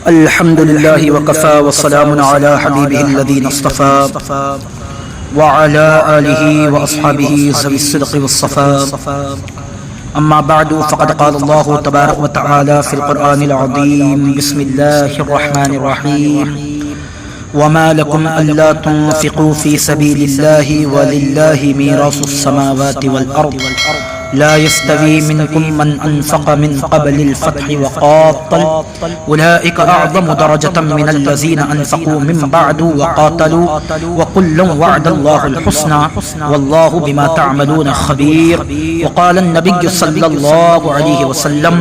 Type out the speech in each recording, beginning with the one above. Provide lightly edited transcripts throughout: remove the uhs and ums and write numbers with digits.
الحمد لله وكفى والسلام على حبيبه الذين اصطفى وعلى آله وأصحابه ذوي الصدق والصفاء. أما بعد فقد قال الله تبارك وتعالى في القرآن العظيم: بسم الله الرحمن الرحيم. وما لكم ألا تنفقوا في سبيل الله ولله ميراث السماوات والأرض لا يستوي منكم من أنفق من قبل الفتح وقاتل أولئك أعظم درجة من الذين أنفقوا من بعد وقاتلوا وكلا وعد الله الحسنى والله بما تعملون خبير. وقال النبي صلى الله عليه وسلم: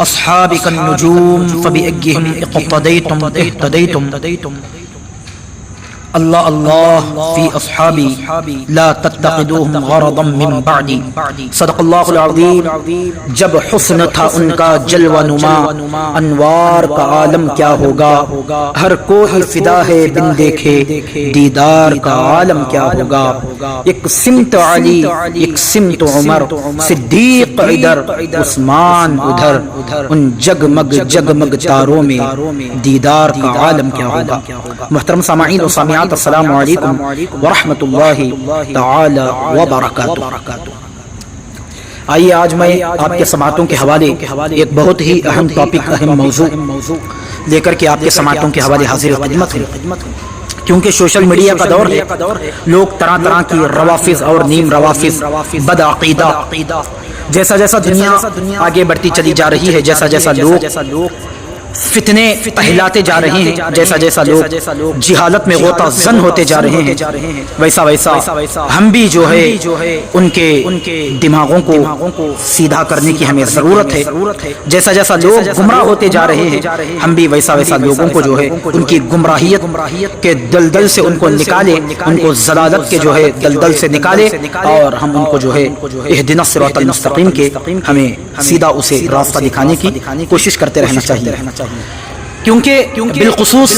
أصحابي كالنجوم فبأيهم اقتديتم اهتديتم. اللہ اللہ فی اصحابی لا تتخذوہم غرضا من بعدی. صدق اللہ العظیم. جب حسن تھا ان کا جلوہ نما، انوار کا عالم کیا ہوگا. ہر کوئی فدا ہے بن دیکھے، دیدار کا عالم کیا ہوگا. ایک سمت علی، ایک سمت عمر، صدیق ادھر، عثمان ادھر، ان جگمگ جگمگ تاروں میں دیدار کا عالم کیا ہوگا. محترم سامعین و سامعات، السلام علیکم ورحمۃ اللہ تعالی وبرکاتہ. آئیے آج میں آپ کے سماعتوں کے حوالے ایک بہت ہی اہم ٹاپک، اہم موضوع لے کر کے آپ کے سماعتوں کے حوالے حاضر خدمت ہوں. کیونکہ سوشل میڈیا کا دور ہے، لوگ طرح طرح کی روافظ اور نیم روافظ، بدعقیدہ، جیسا جیسا دنیا آگے بڑھتی چلی جا رہی ہے، جیسا جیسا لوگ فتنے پہلاتے جا رہے ہیں، جیسا جیسا لوگ جہالت میں غوطہ زن ہوتے جا رہے ہیں، ویسا ویسا ہم بھی جو ہے ان کے دماغوں کو سیدھا کرنے کی ہمیں ضرورت ہے. جیسا جیسا لوگ گمراہ ہوتے جا رہے ہیں، ہم بھی ویسا ویسا لوگوں کو جو ہے ان کی گمراہیت کے دلدل سے ان کو نکالے، ان کو ضلالت کے جو ہے دلدل سے نکالے، اور ہم ان کو جو ہے اہدنا الصراط المستقیم کے ہمیں سیدھا اسے راستہ دکھانے کی کوشش کرتے رہنا چاہیے. کیونکہ بالخصوص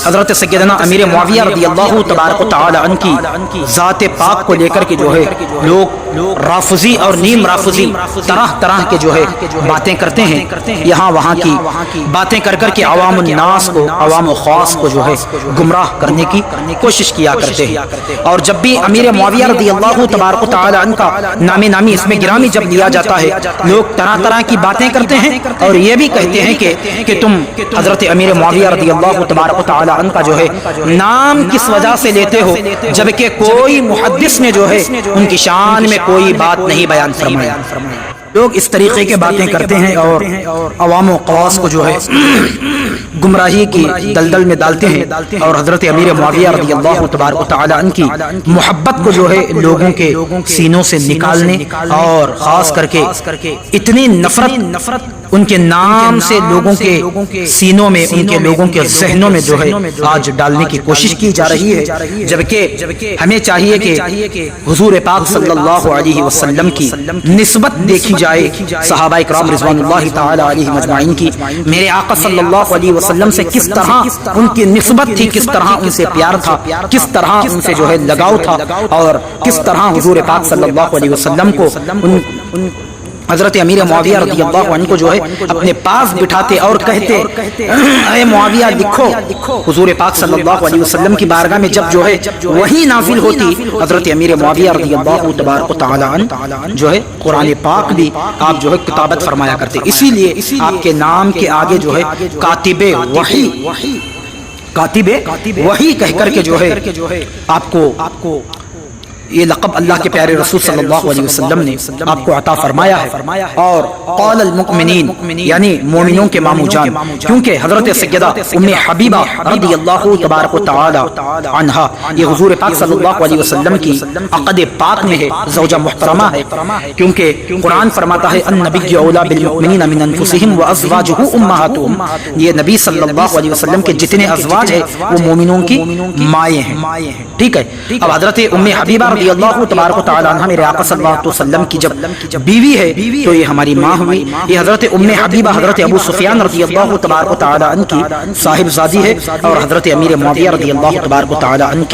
حضرت سیدنا امیر معاویہ رضی اللہ تبارک و تعالی عنہ کی ذات پاک کو لے کر کے جو ہے لوگ رافضی اور نیم رافضی طرح طرح کے جو ہے باتیں کرتے ہیں، یہاں وہاں کی باتیں کر کر کے عوام الناس کو، عوام و خاص کو جو ہے گمراہ کرنے کی کوشش کیا کرتے ہیں. اور جب بھی امیر معاویہ رضی اللہ تبارک و تعالی عنہ کا نامی اس میں گرامی جب لیا جاتا ہے، لوگ طرح طرح کی باتیں کرتے ہیں اور یہ بھی کہتے ہیں کہ تم حضرت امیر معاویہ رضی اللہ تبارک و تعالی عنہ کا جو ہے نام کس وجہ سے لیتے ہو، جبکہ کوئی محدث نے جو ہے ان کی شان میں کوئی بات نہیں بیان فرمائی. لوگ اس طریقے کے باتیں کرتے ہیں اور عوام و خواص کو جو ہے گمراہی کی دلدل میں ڈالتے ہیں، اور حضرت امیر معاویہ رضی اللہ تبارک و تعالی عنہ کی محبت کو جو ہے لوگوں کے سینوں سے نکالنے، اور خاص کر کے اتنی نفرت ان کے نام سے لوگوں کے سینوں میں، ان کے لوگوں کے ذہنوں میں جو ہے آج ڈالنے کی کوشش کی جا رہی ہے. جبکہ ہمیں چاہیے کہ حضور پاک صلی اللہ علیہ وسلم کی نسبت دیکھی جائے، صحابہ اکرام رضوان اللہ تعالی علیہم اجمعین کی میرے آقا صلی اللہ علیہ وسلم سے کس طرح ان کی نسبت تھی، کس طرح ان سے پیار تھا، کس طرح ان سے جو ہے لگاؤ تھا، اور کس طرح حضور پاک صلی اللہ علیہ وسلم کو حضرت امیر معاویہ رضی اللہ عنہ کو جو ہے اپنے پاس بٹھاتے اور کہتے: اے معاویہ لکھو. حضور پاک صلی اللہ علیہ وسلم کی بارگاہ میں جب جو ہے وہی نازل ہوتی، حضرت امیر معاویہ رضی اللہ تبارک و تعالی عنہ جو ہے قرآن پاک بھی آپ جو ہے کتابت فرمایا کرتے. اسی لیے آپ کے نام کے آگے جو ہے کاتب وحی کہہ کر کے جو ہے آپ کو یہ لقب اللہ کے پیارے رسول صلی اللہ علیہ وسلم نے آپ کو عطا فرمایا ہے. اور قال المؤمنین یعنی مومنوں کے مامو جان، کیونکہ حضرت سیدہ ام حبیبہ رضی اللہ تبارک و تعالی عنہا یہ حضور پاک صلی اللہ علیہ وسلم کی عقد پاک میں ہے، زوجہ محترمہ ہے. کیونکہ قرآن فرماتا ہے: النبی اولی بالمؤمنین من انفسہم وازواجہ امہاتہم. یہ نبی صلی اللہ علیہ وسلم کے جتنے ازواج ہیں وہ مومنوں کی مائیں ہیں. ٹھیک ہے. اب حضرت ام حبیبہ رضی اللہ تبارک و تعالی عنہ میرے آقا صلی اللہ علیہ وسلم کی جب بیوی ہے تو یہ ہماری ماں ہوئی. یہ حضرت ام حبیبہ حضرت ابو سفیان رضی اللہ تبارک و تعالی عنہ کی صاحب زادی ہے، اور حضرت امیر معاویہ رضی اللہ تبارک و تعالی عنہ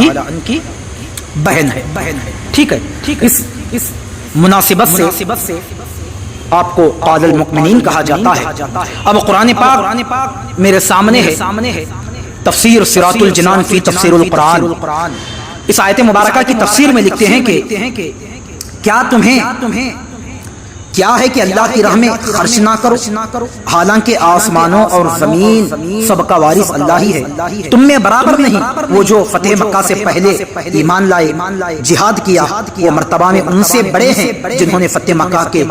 کی بہن ہے. ٹھیک ہے. اس مناسبت سے آپ کو قال المؤمنین کہا جاتا ہے۔ اب قرآن پاک میرے سامنے ہے، تفسیر صراط الجنان فی تفسیر القرآن۔ اس آیت مبارکہ کی تفسیر میں لکھتے ہیں کہ کیا ہے کہ اللہ کی راہ میں خرچ نہ کرو، حالانکہ آسمانوں اور زمین سب کا وارث اللہ ہی ہے۔ تم میں برابر نہیں وہ جو فتح مکہ سے پہلے ایمان لائے، جہاد کیا، وہ مرتبہ میں ان سے بڑے ہیں جنہوں نے فتح مکہ کے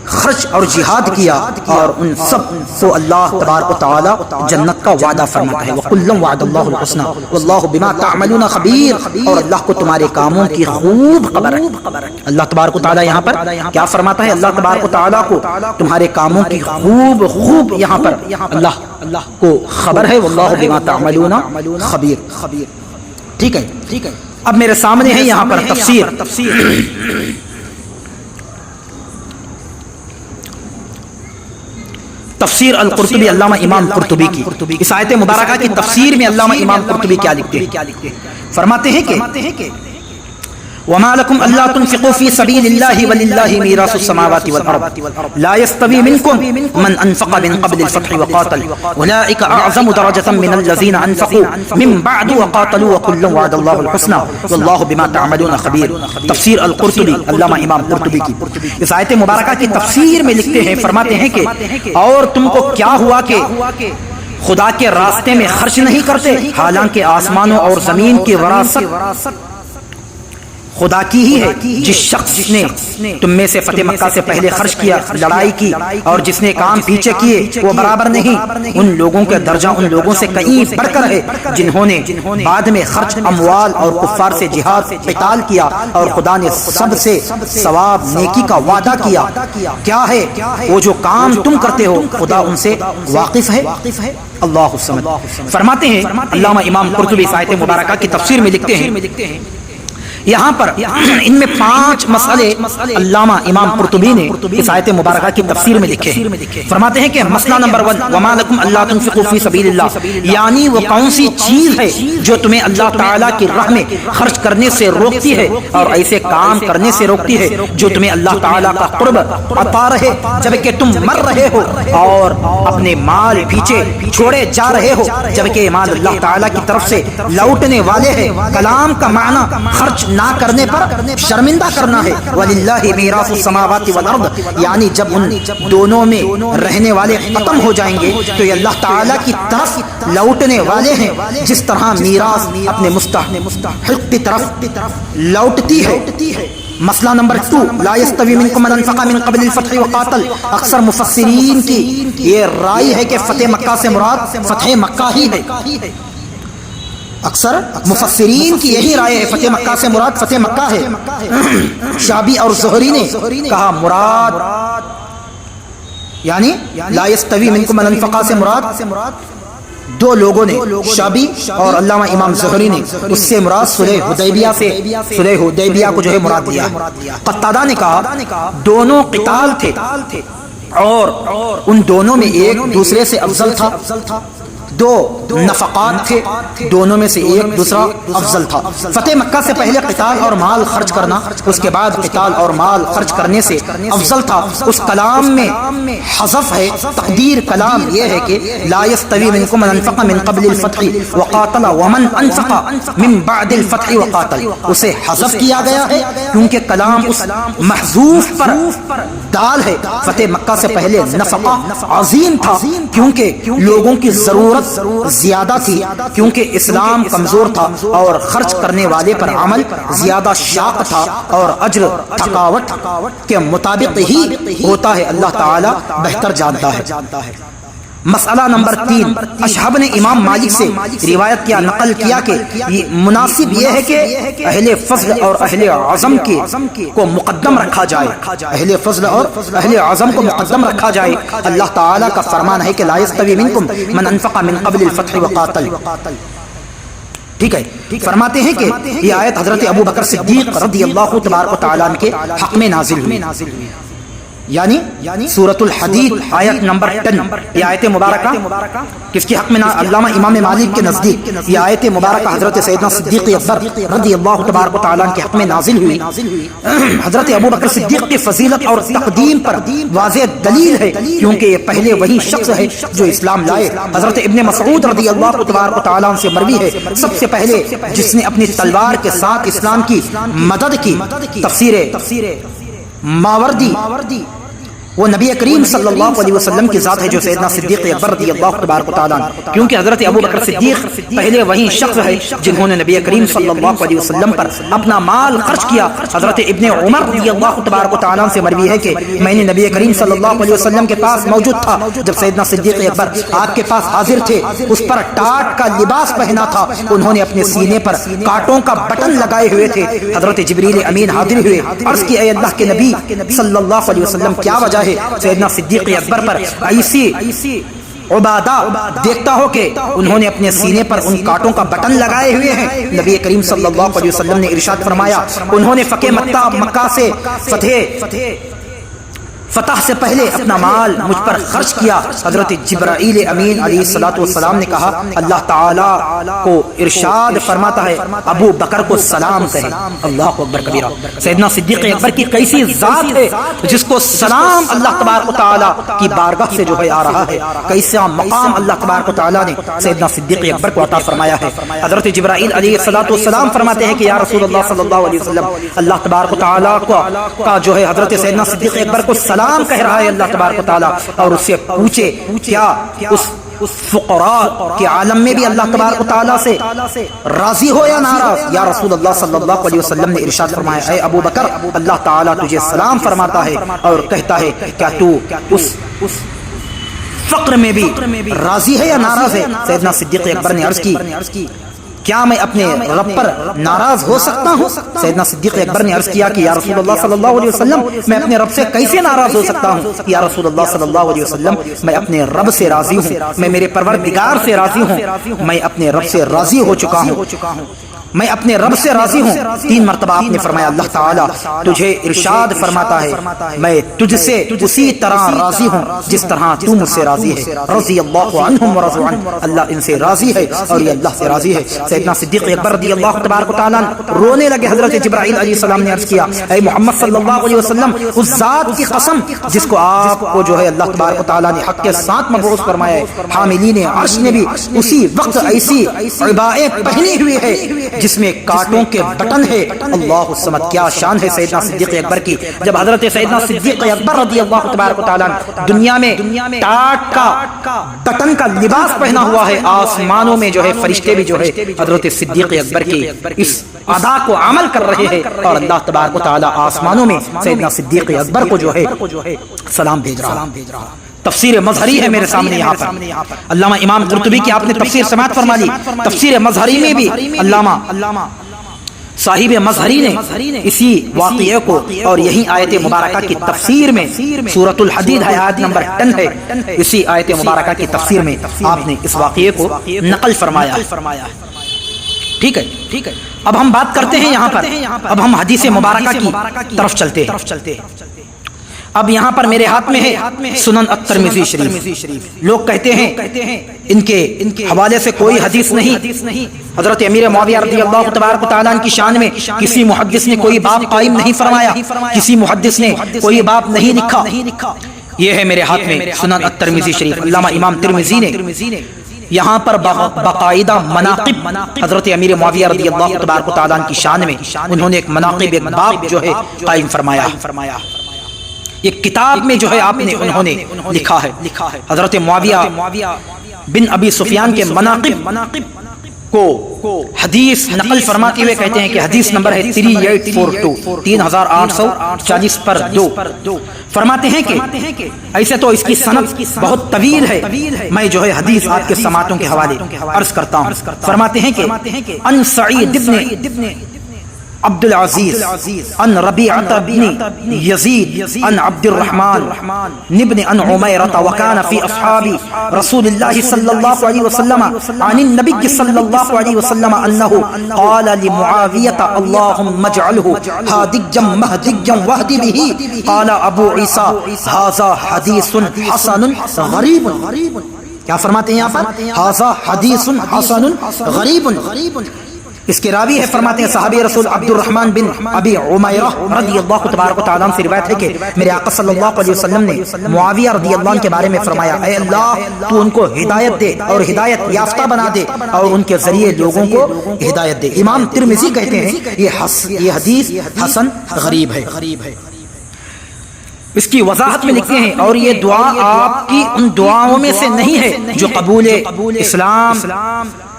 خرچ اور جہاد کیا، اور ان سب کو اللہ تبارک و تعالی جنت کا وعدہ فرماتا ہے۔ وَكُلًّا وَعَدَ اللَّهُ الْحُسْنَىٰ وَاللَّهُ بِمَا تَعْمَلُونَ خَبِيرٌ، اور اللہ کو تمہارے کاموں کی خوب خبر ہے۔ اللہ تبارک و تعالی یہاں پر کیا فرماتا ہے؟ اللہ تبارک و تعالیٰ کو تمہارے کاموں کی خوب یہاں پر اللہ کو خبر ہے۔ واللہ بما تعملون خبیر۔ ٹھیک ہے، اب میرے سامنے ہے یہاں پر تفسیر القرطبی، علامہ امام قرطبی کی۔ اس آیت مبارکہ کی تفسیر میں علامہ امام قرطبی کیا لکھتے ہیں؟ فرماتے ہیں کہ وما لكم الا تنفقوا في سبيل الله ولله ميراث السماوات والارض لا يستوي منكم من انفق من قبل الفتح وقاتل اولئك اعظم درجة من الذين انفقوا من بعد وقاتلوا وكلا وعد الله الحسنى والله بما تعملون خبير۔ تفسیر القرطبی، علامہ امام قرطبی کی۔ اس آیت مبارکہ کی تفسیر میں لکھتے ہیں، فرماتے ہیں کہ اور تم کو کیا ہوا کہ خدا کے راستے میں خرچ نہیں کرتے، حالانکہ آسمانوں اور زمین کی وراثت خدا کی ہی ہے۔ جس شخص نے تم میں سے فتح مکہ سے پہلے خرچ کیا، لڑائی کی، اور جس نے کام پیچھے کیے، وہ برابر نہیں۔ ان لوگوں کا درجہ ان لوگوں سے کہیں بڑھ کر ہے جنہوں نے بعد میں خرچ اموال اور کفار سے جہاد قتال کیا، اور خدا نے سب سے ثواب نیکی کا وعدہ کیا۔ کیا ہے وہ جو کام تم کرتے ہو، خدا ان سے واقف ہے۔ اللہ الصمد۔ فرماتے ہیں علامہ امام قرطبی اس آیت مبارکہ کی تفسیر میں لکھتے ہیں، یہاں پر ان میں 5 مسئلے علامہ امام قرطبی نے اس آیت مبارکہ کی تفسیر میں لکھے ہیں۔ فرماتے ہیں کہ مسئلہ نمبر 1، وما لکم الا تنفقوا فی سبیل اللہ، یعنی وہ کون سی چیز ہے جو تمہیں اللہ تعالیٰ کی راہ میں خرچ کرنے سے روکتی ہے اور ایسے کام کرنے سے روکتی ہے جو تمہیں اللہ تعالیٰ کا قرب عطا رہے جبکہ تم مر رہے ہو، اور اپنے مال پیچھے چھوڑے جا رہے ہو جبکہ یہ مال اللہ تعالیٰ کی طرف سے لوٹنے والے ہیں۔ کلام کا معنی خرچ نہ کرنے پر شرمندہ کرنا ہے۔ وَلِلَّهِ مِيرَاثُ السَّمَاوَاتِ وَالْأَرْضِ، یعنی جب ان دونوں میں رہنے والے ختم ہو جائیں گے تو یہ اللہ تعالیٰ کی طرف لوٹنے والے ہیں، جس طرح میراث اپنے مستحق کی طرف لوٹتی ہے۔ مسئلہ نمبر 2، لا يستوي منكم من انفق من قبل الفتح وقاتل۔ اکثر مفسرین کی یہ رائے ہے کہ فتح مکہ سے مراد فتح مکہ ہی ہے۔ اکثر مفسرین کی یہی رائے ہے، فتح مکہ سے مراد فتح مکہ ہے۔ شابی اور زہری نے کہا مراد یعنی لا يستوي منكم من انفق سے مراد دو لوگوں نے، شابی اور علامہ امام زہری نے، اس سے مراد صلح حدیبیہ کو جو ہے مراد دیا ہے۔ قتادہ نے کہا دونوں قتال تھے اور ان دونوں میں ایک دوسرے سے افضل تھا، دو نفقات تھے، دونوں میں سے ایک دوسرا افضل تھا۔ فتح مکہ سے پہلے قتال اور مال خرچ کرنا، اس کے بعد قتال اور مال خرچ کرنے سے افضل تھا۔ اس کلام میں حذف ہے، تقدیر کلام یہ ہے کہ لا يستوي منكم من انفق من قبل الفتح وقاتل ومن انفق من بعد الفتح وقاتل، اسے حذف کیا گیا ہے کیونکہ کلام اس محذوف پر دال ہے۔ فتح مکہ سے پہلے نفقہ عظیم تھا کیونکہ لوگوں کی ضرورت زیادہ تھی، کیونکہ اسلام کمزور تھا اور خرچ کرنے والے پر عمل زیادہ شاق تھا، اور اجر تھکاوٹ کے مطابق ہی ہوتا ہے، اللہ تعالی بہتر جانتا ہے۔ مسئلہ نمبر 3، اشہب نے امام مالک سے روایت کیا، نقل کیا کہ مناسب یہ ہے کہ اہل فضل اور اہل عزم کو مقدم رکھا جائے، اہل فضل اور اہل عزم کو مقدم رکھا جائے۔ اللہ تعالیٰ کا فرمان ہے کہ لا يستوي منكم من انفق من قبل الفتح وقاتل۔ ٹھیک ہے، فرماتے ہیں کہ یہ آیت حضرت ابو بکر صدیق رضی اللہ تبارک و تعالیٰ کے حق میں نازل ہوئی۔ یعنی سورۃ الحدید آیت نمبر 10. یہ آیت مبارکہ کس کے حق میں؟ علامہ امام مالک کے نزدیک یہ آیت مبارکہ حضرت سیدنا صدیق اکبر رضی اللہ تبارک و تعالیٰ کے حق میں نازل ہوئی. حضرت ابو بکر صدیق کی فضیلت اور تقدیم پر واضح دلیل ہے، کیونکہ یہ پہلے وہی شخص ہے جو اسلام لائے. حضرت ابن مسعود رضی اللہ تبارک و تعالیٰ سے مروی ہے، سب سے پہلے جس نے اپنی تلوار کے ساتھ اسلام کی مدد کی. تفسیر ماوردی وہ نبی کریم صلی اللہ علیہ وسلم کی ذات ہے جو سیدنا صدیق اکبر رضی اللہ تبارک و تعالیٰ، کیونکہ حضرت ابو بکر صدیق پہلے وہی شخص ہے جنہوں نے نبی کریم صلی اللہ علیہ وسلم پر اپنا مال خرچ کیا. حضرت ابن عمر رضی اللہ تبارک و تعالیٰ سے مروی ہے کہ میں نے نبی کریم صلی اللہ علیہ وسلم کے پاس موجود تھا جب سیدنا صدیق اکبر آپ کے پاس حاضر تھے. اس پر ٹاٹ کا لباس پہنا تھا، انہوں نے اپنے سینے پر کانٹوں کا بٹن لگائے ہوئے تھے. حضرت جبریل امین حاضر ہوئے، عرض کی اے اللہ کے نبی صلی اللہ علیہ وسلم کیا وجہ ہے سیدنا صدیق اکبر پر ایسی عبادہ دیکھتا ہو کہ انہوں نے اپنے سینے پر ان کانٹوں کا بٹن لگائے ہوئے ہیں؟ نبی کریم صلی اللہ علیہ وسلم نے ارشاد فرمایا انہوں نے مکہ سے فتح سے پہلے اپنا مال مجھ پر خرچ کیا. حضرت جبرائیل امین علیہ الصلوۃ والسلام نے کہا اللہ تعالیٰ کو ارشاد فرماتا ہے ابو بکر کو سلام کہیں. اللہ اکبر کبیرہ. سیدنا صدیق اکبر کی کیسی ذات ہے جس کو سلام اللہ تبارک و تعالیٰ کی بارگاہ سے جو ہے آ رہا ہے، کیسا مقام اللہ تبارک و تعالیٰ نے سیدنا صدیق اکبر کو عطا فرمایا ہے. حضرت جبرائیل علیہ الصلوۃ والسلام فرماتے ہیں کہ یا رسول اللہ صلی اللہ علیہ وسلم اللہ تبارک و تعالیٰ کا جو ہے حضرت سیدنا صدیق اکبر کو سلام کہہ رہا ہے اللہ تبارک و تعالیٰ، اور اس سے پوچھے کیا اس فقراء کے عالم میں بھی اللہ تبارک و تعالیٰ سے راضی ہو یا ناراض؟ یا رسول اللہ صلی اللہ علیہ وسلم نے ارشاد فرمایا اے ابو بکر اللہ تعالیٰ تجھے سلام فرماتا ہے اور کہتا ہے کیا تو اس فقر میں بھی راضی ہے یا ناراض ہے؟ سیدنا صدیق اکبر نے عرض کی کیا میں اپنے رب پر ناراض ہو سکتا ہوں؟ سیدنا صدیق اکبر نے عرض کیا کہ یا رسول اللہ صلی اللہ علیہ وسلم میں اپنے رب سے کیسے ناراض ہو سکتا ہوں؟ یا رسول اللہ صلی اللہ علیہ وسلم میں اپنے رب سے راضی ہوں، میں میرے پروردگار سے راضی ہوں، میں اپنے رب سے راضی ہو چکا ہوں، میں اپنے رب سے راضی ہوں. 3 مرتبہ آپ نے فرمایا اللہ تعالیٰ تجھے ارشاد فرماتا ہے میں تجھ سے اسی طرح راضی ہوں جس طرح تو مجھ سے راضی ہے. رضی اللہ عنہم ورضوا عنہ، اللہ ان سے راضی ہے اور یہ اللہ سے راضی ہے. سیدنا صدیق اکبر رضی اللہ تبارک و تعالیٰ رونے لگے. حضرت جبرائیل علیہ السلام نے عرض کیا اے محمد صلی اللہ علیہ وسلم اس ذات کی قسم جس کو آپ کو جو ہے اللہ تبارک و تعالیٰ نے حق کے ساتھ مبعوث فرمایا ہے، حاملین عرش نے بھی اسی وقت ایسی عبائیں پہنی ہوئی ہے جس میں کانٹوں کے بٹن ہے. اللہ الصمد. کیا شان ہے سیدنا صدیق اکبر کی. جب حضرت سیدنا صدیق اکبر رضی اللہ تبارک و تعالیٰ دنیا میں ٹاٹ کا بٹن کا لباس پہنا ہوا ہے، آسمانوں میں جو ہے فرشتے بھی جو ہے حضرت صدیق اکبر کی اس ادا کو عمل کر رہے ہیں، اور اللہ تبارک و تعالیٰ آسمانوں میں سیدنا صدیق اکبر کو جو ہے سلام بھیج رہا. تفسیر مظہری ہے میرے سامنے یہاں پر. علامہ امام قرطبی کی آپ نے تفسیر سماعت فرما لی. تفسیر مظہری میں بھی علامہ صاحب مظہری نے اسی واقعے کو اور یہی آیت مبارکہ کی تفسیر میں سورۃ الحدید آیت نمبر 10 ہے، اسی آیت مبارکہ کی تفسیر میں آپ نے اس واقعے کو نقل فرمایا. ٹھیک ہے. اب ہم بات کرتے ہیں یہاں پر، اب ہم حدیث مبارکہ کی طرف چلتے ہیں. اب یہاں پر میرے ہاتھ میں ہے سنن الترمذی شریف. لوگ کہتے ہیں ان کے حوالے سے کوئی حدیث نہیں. حضرت امیر معاویہ رضی اللہ تبارک و تعالیٰ کی شان میں کسی محدث نے کوئی باب قائم نہیں فرمایا، کسی محدث نے کوئی باب نہیں لکھا. یہ ہے میرے ہاتھ میں سنن الترمذی شریف. علامہ امام ترمذی نے یہاں پر باقاعدہ مناقب حضرت امیر معاویہ رضی اللہ تبارک و تعالیٰ کی شان میں انہوں نے ایک مناقب ایک باب جو ہے قائم فرمایا. ایک کتاب میں جو ہے انہوں نے لکھا ہے حضرت معاویہ بن ابی سفیان کے مناقب کو حدیث نقل فرماتے ہوئے کہتے ہیں کہ حدیث نمبر ہے 3842 3840 پر 2. فرماتے ہیں کہ ایسے تو اس کی سند بہت طویل ہے، میں جو ہے حدیث آپ کے سماعتوں کے حوالے عرض کرتا ہوں. فرماتے ہیں کہ ان سعید ابن عبد العزيز عن ربيعة بن يزيد عن عبد الرحمن بن عن عميرة وكان في أصحاب رسول الله صلى الله عليه وسلم عن النبي صلى الله عليه وسلم أنه قال لمعاوية اللهم اجعله هاديا مهديا واهد به. قال أبو عيسى هذا حديث حسن غريب. کیا فرماتے ہیں یہاں پر؟ هذا حدیث حسن غریب. اس کے راوی ہے فرماتے ہیں صحابی رسول عبد الرحمن بن ابی عمیرہ رضی اللہ تبارک و تعالیٰ عنہ سے روایت ہے کہ میرے آقا صلی اللہ علیہ وسلم نے معاویہ رضی اللہ عنہ کے بارے میں فرمایا اے اللہ تو ان کو ہدایت دے اور ہدایت یافتہ بنا دے اور ان کے ذریعے لوگوں کو ہدایت دے. امام ترمذی کہتے ہیں یہ حدیث حسن غریب ہے. اس کی وضاحت میں لکھتے ہیں اور یہ دعا آپ کی ان دعاؤں میں سے نہیں ہے جو قبول اسلام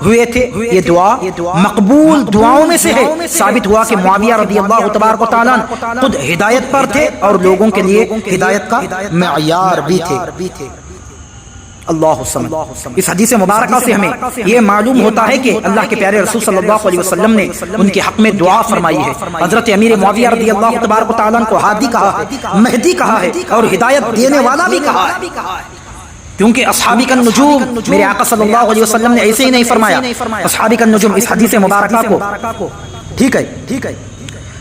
ہوئے تھے. یہ دعا مقبول دعاؤں میں سے ہے. ثابت ہوا کہ معاویہ رضی اللہ تبارک و تعالیٰ خود ہدایت پر تھے اور لوگوں کے لیے ہدایت کا معیار بھی تھے. اللہ الصمد. اس حدیث مبارکہ سے ہمیں یہ معلوم ہوتا ہے کہ اللہ کے پیارے رسول صلی اللہ علیہ وسلم نے ان کے حق میں دعا فرمائی ہے. حضرت امیر معاویہ رضی اللہ تبارک و تعالیٰ کو ہادی کہا ہے, مہدی کہا ہے اور ہدایت دینے والا بھی کہا ہے, کیونکہ اصحابی کا نجوم میرے آقا صلی اللہ علیہ وسلم نے ایسے ہی نہیں فرمایا. اصحابی کا نجوم اس حدیث مبارکہ کو ٹھیک ہے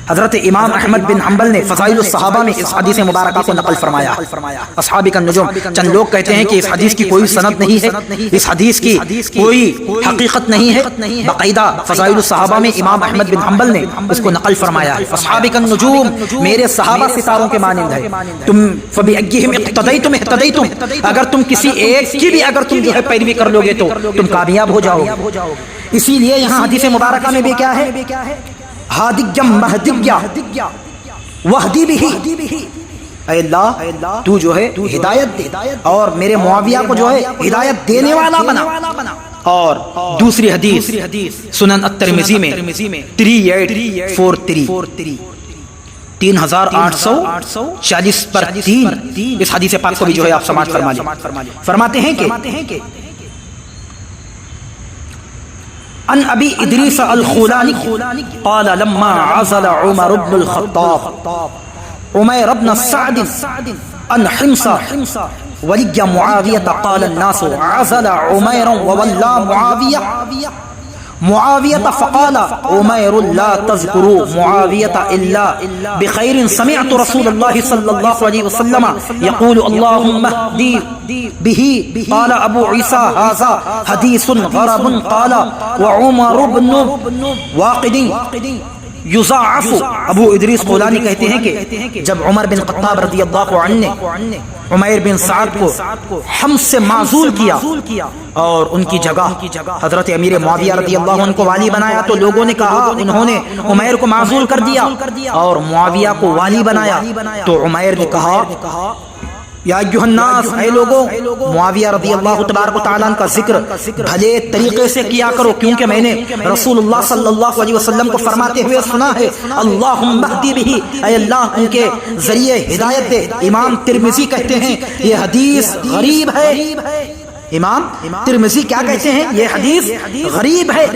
حضرت امام احمد بن حنبل نے فضائل الصحابہ میں اس حدیث مبارکہ کو نقل فرمایا. اصحابی کا نجوم چند لوگ کہتے ہیں کہ اس حدیث کی کوئی سند نہیں ہے, اس حدیث کی کوئی حقیقت نہیں ہے. باقاعدہ فضائل الصحابہ میں امام احمد بن حنبل نے اس کو نقل فرمایا ہے. اصحابی کا نجوم میرے صحابہ ستاروں کے مانند ہے. تم فبأيهم اقتديتم اهتديتم, اگر تم کسی ایک کی بھی اگر تم جو ہے پیروی کر لو گے تو تم کامیاب ہو جاؤ گے. اسی لیے یہاں حدیث مبارکہ میں بھی کیا ہے, ہادیہ مہدیہ وہدی بھی. اے اللہ تو جو ہے ہدایت دے اور میرے معاویہ کو جو ہے ہدایت دینے والا بنا. اور دوسری حدیث سنن الترمذی میں 3843 3840 پر 3 اس حدیث پاک کو بھی جو ہے آپ سماعت فرما لیں. فرماتے ہیں کہ عن ابی ادریس الخولانی قال لما عزل عمر بن الخطاب عمیر بن سعد عن حمص ولی معاویہ قال الناس عزل عمیر وولى معاویہ فقال عمیر لا تذکروا معاویہ الا بخیر سمعت رسول اللہ صلی اللہ علیہ وسلم یقول اللہم اہدی به قال ابو عیسیٰ هذا حدیث غرب قال وعمر بن واقد یضاعف. ابو ادریس خولانی کہتے ہیں کہ جب عمر بن خطاب رضی اللہ عنہ نے عمیر بن سعد کو حمص سے معزول کیا اور ان کی جگہ حضرت امیر معاویہ رضی اللہ عنہ کو والی بنایا تو لوگوں نے کہا انہوں نے عمیر کو معزول کر دیا اور معاویہ کو والی بنایا. تو عمیر نے کہا یا ایھا الناس, اے لوگوں معاویہ رضی اللہ تبارک و تعالیٰ کا ذکر بھلے طریقے سے کیا کرو, کیونکہ میں نے رسول اللہ صلی اللہ علیہ وسلم کو فرماتے ہوئے سنا ہے اللہم اہدی بہ, اے اللہ ان کے ذریعے ہدایت دے. امام ترمذی کہتے ہیں یہ حدیث غریب ہے. امام ترمذی کیا کہتے ہیں, یہ حدیث غریب ہے.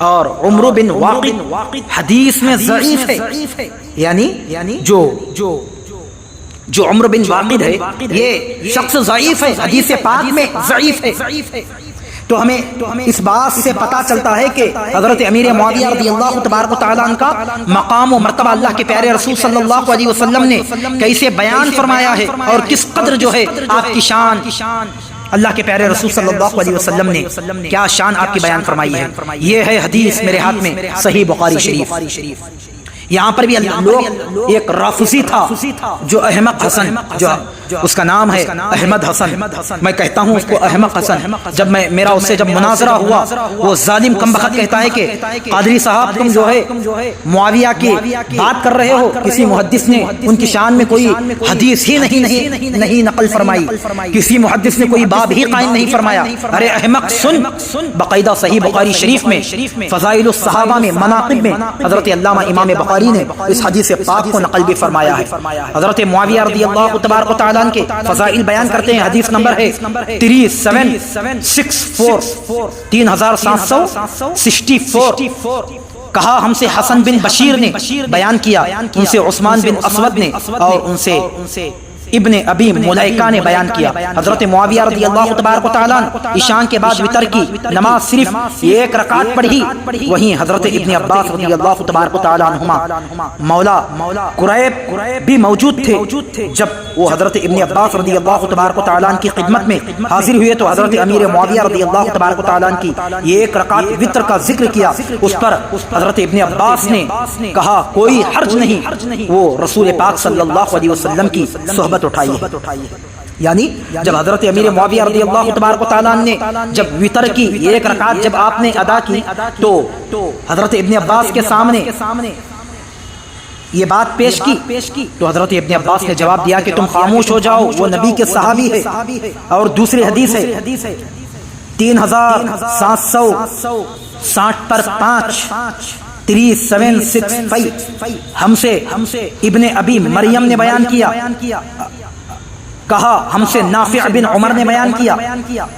اور عمر بن واقد حدیث میں ضعیف ہے. یعنی جو عمر بن واقد ہے یہ شخص ضعیف ہے, حدیث پاک میں ضعیف ہے. تو ہمیں اس بات سے پتا چلتا ہے کہ حضرت امیر معاویہ رضی اللہ تبارک و تعالیٰ عنہ کا مقام و مرتبہ اللہ کے پیارے رسول صلی اللہ علیہ وسلم نے کیسے بیان فرمایا ہے اور کس قدر جو ہے آپ کی شان اللہ کے پیارے رسول صلی اللہ علیہ وسلم نے کیا شان آپ کی بیان فرمائی ہے. یہ ہے حدیث میرے ہاتھ میں صحیح بخاری شریف. یہاں پر بھی لوگ ایک رافضی تھا جو احمق حسن, جو اس کا نام ہے احمد حسن, میں کہتا ہوں اس کو احمق حسن. جب میرا اس سے جب مناظرہ ہوا وہ ظالم کمبخت کہتا ہے کہ قادری صاحب تم جو ہے معاویہ کی بات کر رہے ہو, کسی محدث نے ان کی شان میں کوئی حدیث ہی نہیں نقل فرمائی, کسی محدث نے کوئی باب ہی قائم نہیں فرمایا. ارے احمق سن, باقاعدہ صحیح بخاری شریف میں فضائل الصحابہ میں مناقب میں حضرت علامہ امام بخاری نے اس حدیث پاک کو نقل بھی فرمایا ہے. حضرت معاویہ رضی اللہ تبارک و تعالیٰ کے فضائل بیان کرتے ہیں. حدیث نمبر ہے 3764 3764 کہا ہم سے حسن بن بشیر نے بیان کیا، ان سے عثمان بن اسود نے، اور ان سے ابن ابی ملیکہ نے بیان کیا۔ حضرت معاویہ رضی اللہ تبارک و تعالیٰ عشاء کے بعد وتر کی نماز صرف ایک رکعت پڑھی۔ وہیں حضرت ابن عباس رضی اللہ تبارک و تعالیٰ عنہما مولا قریب بھی موجود تھے۔ جب وہ حضرت ابن عباس رضی اللہ تبارک و تعالیٰ کی خدمت میں حاضر ہوئے تو حضرت امیر معاویہ رضی اللہ تبارک و تعالیٰ کی یہ ایک رکعت وتر کا ذکر کیا۔ اس پر حضرت ابن عباس نے کہا کوئی حرج نہیں، وہ رسول پاک صلی اللہ علیہ وسلم کی صحبت اٹھائی ہے۔ یعنی جب حضرت امیر معاویہ رضی اللہ تبارک و تعالیٰ نے جب وتر کی ایک رکعت جب آپ نے ادا کی تو حضرت ابن عباس کے سامنے یہ بات پیش کی تو حضرت ابن عباس نے جواب دیا کہ تم خاموش ہو جاؤ، وہ نبی کے صحابی ہے۔ اور دوسری حدیث ہے 3760 پر 5 3765 ہم سے ابن ابی مریم نے بیان کیا، کہا ہم سے نافع بن عمر نے بیان کیا،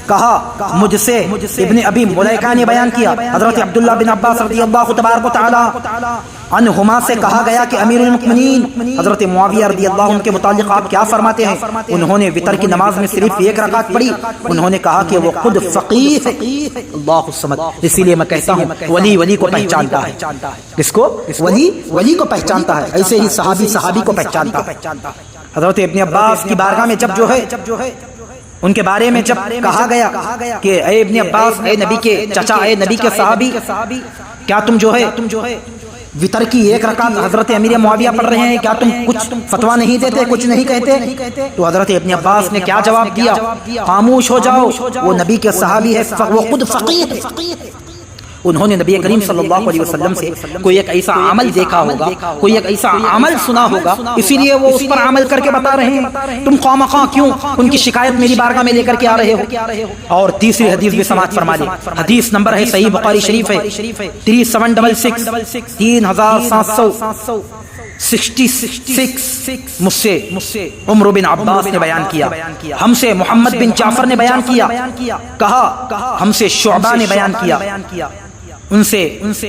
کہا مجھ سے ابن ابی ملیکہ نے بیان کیا۔ حضرت عبداللہ بن عباس رضی اللہ تبارک و تعالی عنہما سے کہا گیا کہ امیر المؤمنین حضرت معاویہ رضی اللہ عنہ کے متعلق آپ کیا فرماتے ہیں؟ انہوں نے وتر کی نماز میں صرف ایک رکعت پڑھی۔ انہوں نے کہا کہ وہ خود فقیہ ہے۔ اللہ الصمد۔ اسی لیے میں کہتا ہوں ولی کو پہچانتا ہے۔ کس کو؟ ولی کو پہچانتا ہے، ایسے ہی صحابی کو پہچانتا ہے۔ حضرت ابن عباس کی بارگاہ میں جب جو ہے ان کے بارے میں جب کہا گیا کہ اے ابن عباس، اے نبی کے چچا، اے نبی کے صحابی، کیا تم جو ہے وتر کی ایک رکعت حضرت امیر معاویہ پڑھ رہے ہیں، کیا تم کچھ فتویٰ نہیں دیتے، کچھ نہیں کہتے؟ تو حضرت ابن عباس نے کیا جواب دیا؟ خاموش ہو جاؤ، وہ نبی کے صحابی ہے، وہ خود فقیہ ہے۔ انہوں نے نبی کریم صلی اللہ علیہ وسلم سے کوئی ایک ایسا عمل دیکھا ہوگا، کوئی ایک ایسا عمل سنا ہوگا، اسی لیے وہ اس پر عمل کر کے بتا رہے ہیں۔ تم خواہ کیوں ان کی شکایت میری بارگاہ میں لے کر کے آ رہے ہو؟ اور تیسری حدیث بھی سماعت فرما لیں۔ حدیث نمبر ہے صحیح بخاری شریف ہے 3766 مجھ سے عمر بن عباس نے بیان کیا، ہم سے محمد بن جعفر نے بیان کیا، کہا ہم سے شعبہ نے بیان کیا، ان سے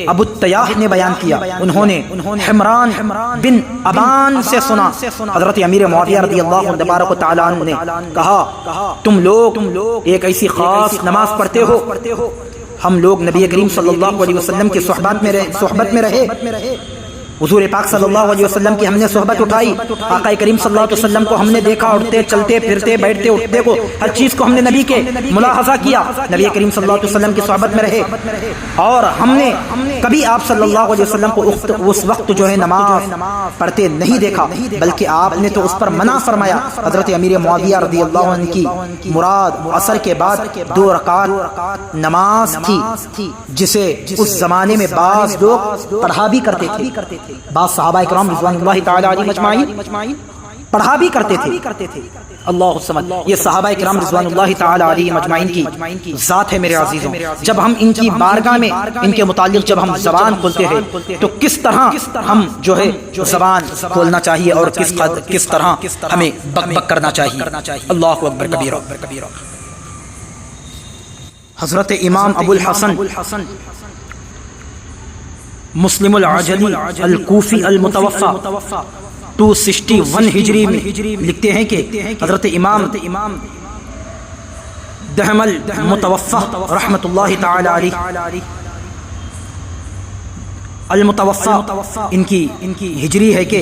ابو التیاح نے بیان کیا، انہوں نے حمران بن ابان سے سنا۔ حضرت امیر معاویہ رضی اللہ تبارک و تعالیٰ عنہ نے کہا تم لوگ ایک ایسی خاص نماز پڑھتے ہو، ہم لوگ نبی کریم صلی اللہ علیہ وسلم کی صحبت میں رہے، حضور پاک صلی اللہ علیہ وسلم کی ہم نے صحبت اٹھائی، آقا کریم صلی اللہ علیہ وسلم کو ہم نے دیکھا، اٹھتے چلتے پھرتے بیٹھتے اٹھتے کو ہر چیز کو ہم نے نبی کے ملاحظہ کیا، نبی کریم صلی اللہ علیہ وسلم کی صحبت میں رہے، اور ہم نے کبھی آپ صلی اللہ علیہ وسلم کو اس وقت جو ہے نماز پڑھتے نہیں دیکھا، بلکہ آپ نے تو اس پر منع فرمایا۔ حضرت امیر معاویہ رضی اللہ عنہ کی مراد عصر کے بعد 2 رکعت نماز تھی، جسے اس زمانے میں بعض لوگ پڑھا بھی کرتے تھے، بعض صحابہ کرام رضوان اللہ تعالی علیہم اجمعین پڑھا بھی کرتے تھے۔ اللہ الصمد۔ یہ صحابہ کرام رضوان اللہ تعالی علیہم اجمعین کی ذات ہے میرے عزیزوں۔ جب ہم ان کی بارگاہ میں ان کے متعلق جب ہم زبان کھولتے ہیں تو کس طرح ہم جو ہے زبان کھولنا چاہیے اور کس طرح ہمیں بک بک کرنا چاہیے۔ اللہ اکبر کبیرہ۔ حضرت امام ابو الحسن مسلم العجلی الکوفی المتوفا 261 ہجری میں لکھتے ہیں کہ حضرت امام دہمل متوفا رحمت اللہ تعالی علیہ المتوفا ان کی ہجری ہے کہ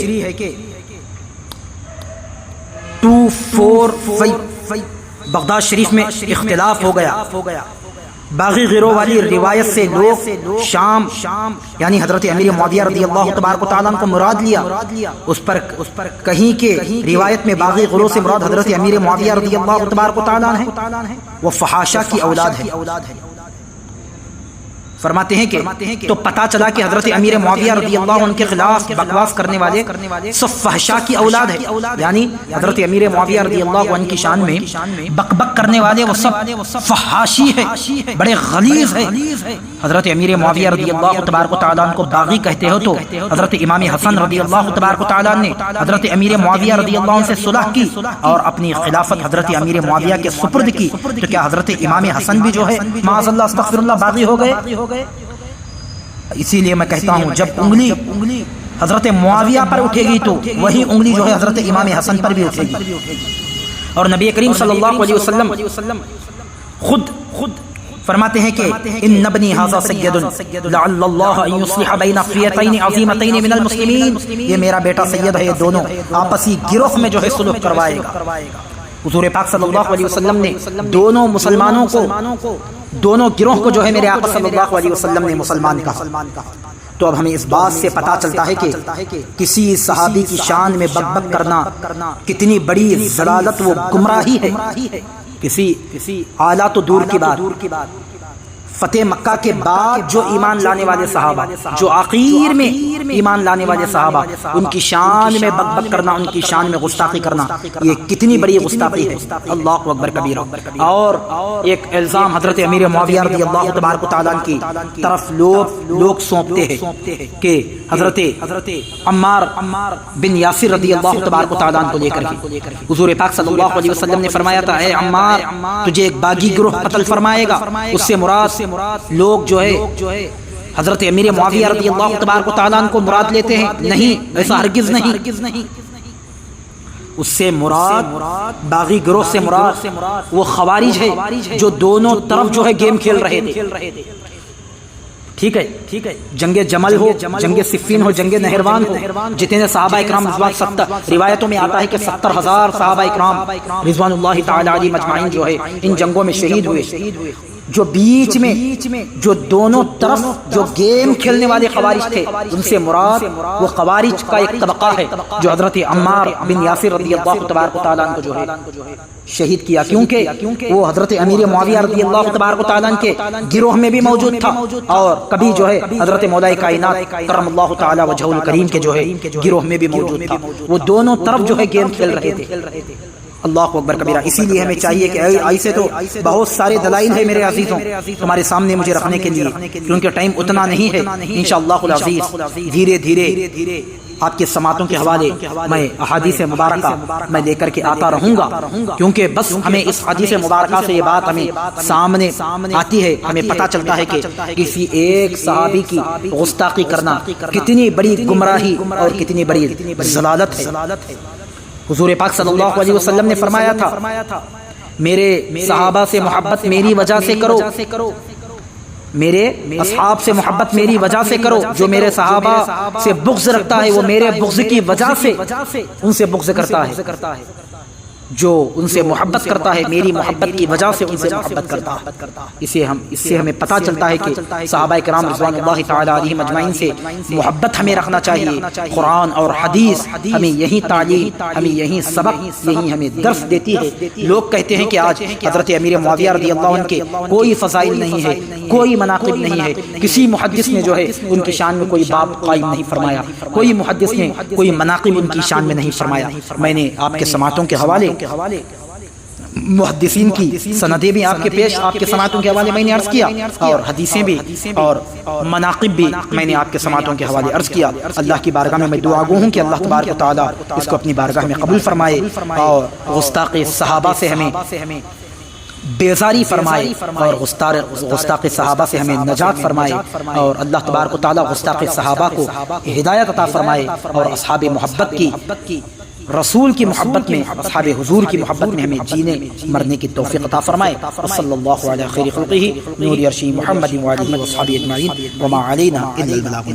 245 بغداد شریف میں اختلاف ہو گیا۔ باغی گروہ والی روایت سے لوگ شام یعنی حضرت امیر معاویہ رضی اللہ تبارک و تعالیٰ کو مراد لیا، اس پر کہیں کہ روایت میں باغی گروہ سے مراد حضرت امیر معاویہ رضی اللہ تبارک و تعالیٰ ہے، وہ فحاشہ کی اولاد ہے۔ فرماتے ہیں کہ تو پتہ چلا کہ حضرت امیر معاویہ رضی اللہ عنہ کے خلاف بکواس کرنے والے سب فحشا کی اولاد ہے، یعنی حضرت امیر معاویہ رضی اللہ عنہ کی شان میں بک بک کرنے والے وہ سب فحاشی ہے، بڑے غلیظ ہے۔ حضرت امیر معاویہ رضی اللہ تبارک و تعالیٰ عنہ کو باغی کہتے ہو تو حضرت امام حسن رضی اللہ تبارک و تعالیٰ نے حضرت امیر معاویہ رضی اللہ عنہ سے صلح کی اور اپنی خلافت حضرت امیر معاویہ کے سپرد کی، تو کیا حضرت امام حسن بھی جو ہے معاذ اللہ استغفر اللہ باغی ہو گئے؟ اسی لیے میں کہتا ہوں جب انگلی حضرت معاویہ پر اٹھے گی تو وہی انگلی جو ہے حضرت امام حسن پر بھی اٹھے گی. اور نبی کریم صلی اللہ علیہ وسلم خود فرماتے ہیں کہ ان ابنی ھذا سید لعل اللہ ان یصلح بین فئتین عظیمتین من المسلمین، یہ میرا بیٹا سید ہے، یہ دونوں آپسی گروہ میں جو ہے صلح کروائے گا. حضور پاک صلی اللہ علیہ وسلم نے دونوں مسلمانوں کو، دونوں گروہ کو جو ہے میرے آقا صلی اللہ علیہ وسلم نے مسلمان کہا. تو اب ہمیں اس بات سے پتہ چلتا ہے کہ کسی صحابی کی شان میں بک کرنا کتنی بڑی ضلالت و گمراہی ہے. کسی اعلیٰ تو دور کی بات، فتح مکہ کے بعد جو ایمان لانے والے صحابہ، جو آخر میں ایمان لانے والے صحابہ، ان کی شان میں بک کرنا، ان کی شان میں گستاخی کرنا، یہ کتنی بڑی گستاخی ہے. اللہ اکبر کبیرہ. اور ایک الزام حضرت امیر معاویہ رضی اللہ تبارک و تعالیٰ کی طرف لوگ سونپتے ہیں کہ حضرت عمار بن یاسر رضی اللہ تبارک و تعالیٰ کو لے کر کے حضور پاک صلی اللہ علیہ وسلم نے فرمایا تھا اے عمار تجھے ایک باغی گروہ قتل فرمائے گا. اس سے مراد لوگ جو ہے حضرت امیر معاویہ رضی اللہ تبارک و تعالیٰ کو مراد لیتے ہیں. نہیں، ایسا ہرگز نہیں. اس سے مراد باغی گروہ سے مراد وہ خوارج ہے جو دونوں طرف جو ہے گیم کھیل رہے تھے. ٹھیک ہے، جنگ جمل ہو، جنگ صفین ہو، جنگ نہروان ہو، جتنے صحابہ اکرام روایتوں میں آتا ہے کہ 70,000 صحابہ اکرام رضوان اللہ تعالی علیہم اجمعین جو ہے ان جنگوں میں شہید ہوئے. جو بیچ میں جو دونوں طرف جو گیم کھیلنے والے خوارج تھے، ان سے مراد وہ خوارج کا ایک طبقہ ہے جو حضرت عمار بن یاسر رضی اللہ تبارک و تعالیٰ کو جو ہے شہید کیا، کیونکہ وہ حضرت امیر معاویہ رضی اللہ تبارک و تعالیٰ کے گروہ میں بھی موجود تھا اور کبھی جو ہے حضرت مولا کائنات کرم اللہ تعالی وجہہ الکریم کے جو ہے گروہ میں بھی موجود تھا. وہ دونوں طرف جو ہے گیم کھیل رہے تھے. اللہ اکبر کبیرہ. اسی لیے ہمیں چاہیے کہ ایسے تو بہت سارے دلائل ہیں میرے عزیزوں تمہارے سامنے مجھے رکھنے کے لیے، کیونکہ ٹائم اتنا نہیں ہے. انشاءاللہ العزیز دھیرے دھیرے آپ کے سماعتوں کے حوالے میں احادیث مبارکہ میں لے کر کے آتا رہوں گا، کیونکہ بس ہمیں اس حدیث مبارکہ سے یہ بات ہمیں سامنے آتی ہے، ہمیں پتہ چلتا ہے کہ کسی ایک صحابی کی گستاخی کرنا کتنی بڑی گمراہی اور کتنی بڑی ضلالت ہے. حضور پاک صلی اللہ علیہ وسلم نے فرمایا تھا میرے صحابہ سے محبت میری وجہ سے کرو، میرے اصحاب سے محبت میری وجہ سے کرو. جو میرے صحابہ سے بغض رکھتا ہے وہ میرے بغض کی وجہ سے ان سے بغض کرتا ہے، جو ان سے محبت کرتا ہے میری محبت کی وجہ سے ان سے محبت کرتا ہے. اس سے ہمیں پتہ چلتا ہے کہ صحابہ کرام رضوان اللہ تعالی علیہم اجمعین سے محبت ہمیں رکھنا چاہیے. قرآن اور حدیث ہمیں یہی تعلیم، ہمیں یہی سبق، یہی ہمیں درس دیتی ہے. لوگ کہتے ہیں کہ آج حضرت امیر معاویہ رضی اللہ عنہ کے کوئی فضائل نہیں ہے، کوئی مناقب نہیں ہے، کسی محدث نے جو ہے ان کی شان میں کوئی باب قائم نہیں فرمایا، کوئی محدث نے کوئی مناقب ان کی شان میں نہیں فرمایا. میں نے آپ کے سماعتوں کے حوالے محدثین کی سندیں بھی آپ کے پیش، آپ کے سماعتوں کے حوالے میں نے عرض کیا، اور حدیثیں بھی اور مناقب بھی میں نے آپ کے سماعتوں کے حوالے عرض کیا. اللہ کی بارگاہ میں دعا گو ہوں کہ اللہ تبارک و تعالیٰ اس کو اپنی بارگاہ میں قبول فرمائے اور گستاخ صحابہ سے ہمیں بیزاری فرمائے اور گستاخ صحابہ سے ہمیں نجات فرمائے، اور اللہ تبارک و تعالیٰ گستاخ صحابہ کو ہدایت عطا فرمائے اور اصحاب محبت کی، رسول کی محبت میں، اصحاب حضور کی محبت میں ہمیں جینے مرنے کی توفیق عطا فرمائے. صلی اللہ علیہ خیر خلقہ نور عرشی محمد وآلہ وصحبہ اجمعین وما علینا الا البلاغ.